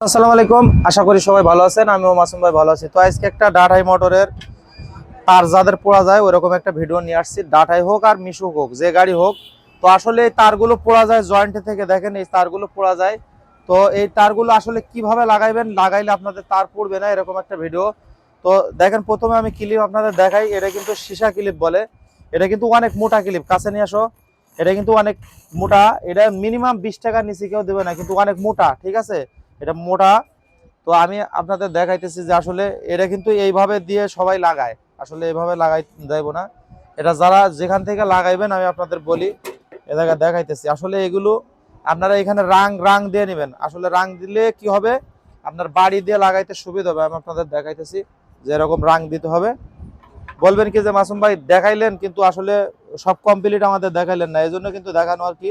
আসসালামু আলাইকুম, আশা করি সবাই ভালো আছেন। আমিও মাসুম ভাই ভালো আছি। তো আজকে একটা ডাটাই মোটরের তার যাদের পোড়া যায় ওইরকম একটা ভিডিও নিয়ে আসছি। ডাটাই হোক আর মিশুক হোক, যে গাড়ি হোক, তো আসলে এই তারগুলো পোড়া যায় জয়েন্টে থেকে। দেখেন এই তারগুলো পোড়া যায়। তো এই তারগুলো আসলে কিভাবে লাগাইবেন, লাগাইলে আপনাদের তার পড়বে না, এরকম একটা ভিডিও। তো দেখেন, প্রথমে আমি ক্লিপ আপনাদের দেখাই। এটা কিন্তু সীসা ক্লিপ বলে। এটা কিন্তু অনেক মোটা ক্লিপ, কাছে নিয়ে আসো। এটা কিন্তু অনেক মোটা। এটা মিনিমাম 20 টাকার নিচে কেউ দেবে না, কিন্তু অনেক মোটা, ঠিক আছে? এটা মোটা। তো আমি আপনাদের দেখাইতেছি যে আসলে এটা কিন্তু এইভাবে দিয়ে সবাই লাগায়, আসলে এইভাবে লাগাই যাইবো না। এটা যারা যেখান থেকে লাগাইবেন আমি আপনাদের বলি, এ জায়গায় দেখাইতেছি। আসলে এগুলো আপনারা এখানে রাং রাং দিয়ে নেবেন। আসলে রাং দিলে কি হবে, আপনার বাড়ি দিয়ে লাগাইতে সুবিধা হবে। আমি আপনাদের দেখাইতেছি যে এরকম রাং দিতে হবে। বলবেন কি যে মাসুম ভাই দেখাইলেন, কিন্তু আসলে সব কমপ্লিট আমাদের দেখাইলেন না, এই জন্য কিন্তু দেখানো আর কি।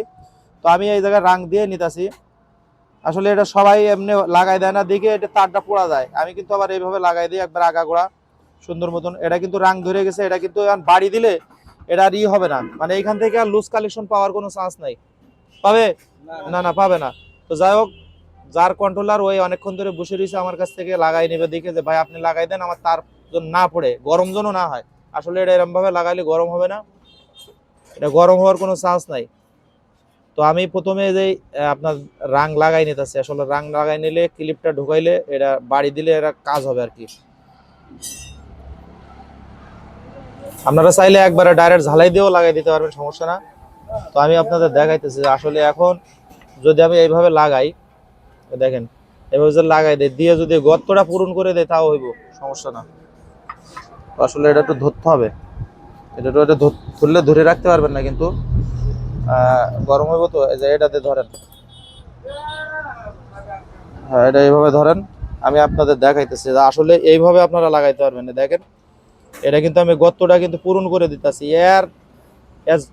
তো আমি এই জায়গায় রাং দিয়ে নিতেছি। আসলে এটা সবাই এমনি লাগাই দেয় না, দেখে এটা তারটা পোড়া যায়। আমি কিন্তু আবার এইভাবে লাগাই দিই একবার আগাগোড়া সুন্দর মতন। এটা কিন্তু রাং ধরে গেছে। এটা কিন্তু এখন বাড়ি দিলে এটা আর হবে না, মানে এইখান থেকে আর লুজ কালেকশন পাওয়ার কোনো চান্স নাই। পাবে না, না পাবে না। তো যাই হোক, যার কন্ট্রোলার ওই অনেকক্ষণ ধরে বসে রয়েছে আমার কাছ থেকে লাগাই নেবে, দেখে যে ভাই আপনি লাগাই দেন, আমার তার যেন না পড়ে, গরম যেন না হয়। আসলে এটা এরকম ভাবে লাগাইলে গরম হবে না, এটা গরম হওয়ার কোনো চান্স নাই। তো আমি প্রথমে যে আপনার রাং লাগাই নিতেছি। আসলে রাং লাগাই নিলে ক্লিপটা ঢুকাইলে এটা বাড়ি দিলে এটা কাজ হবে আর কি। আপনারা চাইলে একবারে ডাইরেক্ট ঝালাই দিয়েও লাগাই দিতে পারবেন, সমস্যা না। তো আমি আপনাদের দেখাইতেছি যে আসলে এখন যদি আমি এইভাবে লাগাই, দেখেন এভাবে যদি লাগাই দেয় দিয়ে যদি গর্তটা পূরণ করে দেয় তাও হইব, সমস্যা না। তো আসলে এটা একটু ধরতে হবে। এটা তো এটা ধরলে ধরে রাখতে পারবেন না, কিন্তু গরম হইব। তো এই যে এটাতে ধরেন, হ্যাঁ এটা এইভাবে ধরেন। আমি আপনাদের দেখাইতেছি যে আসলে এইভাবে আপনারা লাগাইতে পারবেন। দেখেন এটা কিন্তু আমি গর্তটা কিন্তু পূরণ করে দিতেছি। এর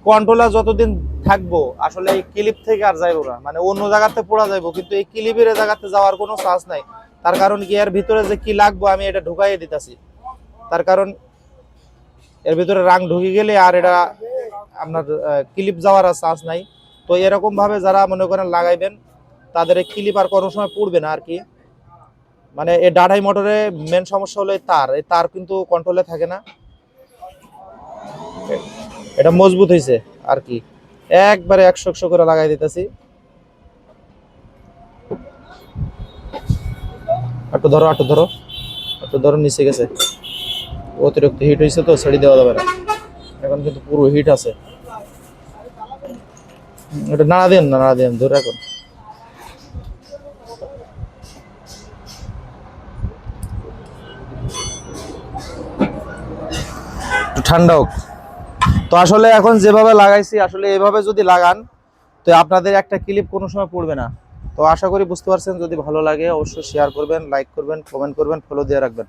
কন্ট্রোলার যতদিন থাকবো আসলে এই ক্লিপ থেকে আর যাইবো না, মানে অন্য জায়গাতে পড়া যাইবো, কিন্তু এই ক্লিপের জায়গাতে যাওয়ার কোনো চান্স নাই। তার কারণ কি, এর ভিতরে যে কি লাগবো আমি এটা ঢুকাইয়ে দিতেছি। তার কারণ এর ভিতরে রাং ঢুকে গেলে আর এটা আপনার ক্লিপ যাওয়ার আর চান্স নাই। তো এরকম ভাবে যারা মনে করেন লাগাইবেন, তাদের এই ক্লিপ আর কোনো সময় পড়বে না আর কি। মানে এই ডাটাই মোটরে মেন সমস্যা হলো এই তার কিন্তু কন্ট্রোলে থাকে না। এটা মজবুত হয়েছে আর কি, একবারে 100 করে লাগাই দিতেছি। একটু ধরো, একটু ধরো, একটু ধরো, নিচে গেছে। অতিরিক্ত হিট হয়েছে তো ছেড়ে দেওয়া যাবে না, এখন কিন্তু পুরো হিট আছে। এটা নাড়া দেন না, নাড়া দেন, ধরে রাখুন। একটু ঠান্ডা হোক। তো আসলে এখন যেভাবে লাগাইছি, আসলে এভাবে যদি লাগান তো আপনাদের একটা ক্লিপ কোনো সময় পড়বে না। তো আশা করি বুঝতে পারছেন। যদি ভালো লাগে অবশ্যই শেয়ার করবেন, লাইক করবেন, কমেন্ট করবেন, ফলো দিয়ে রাখবেন।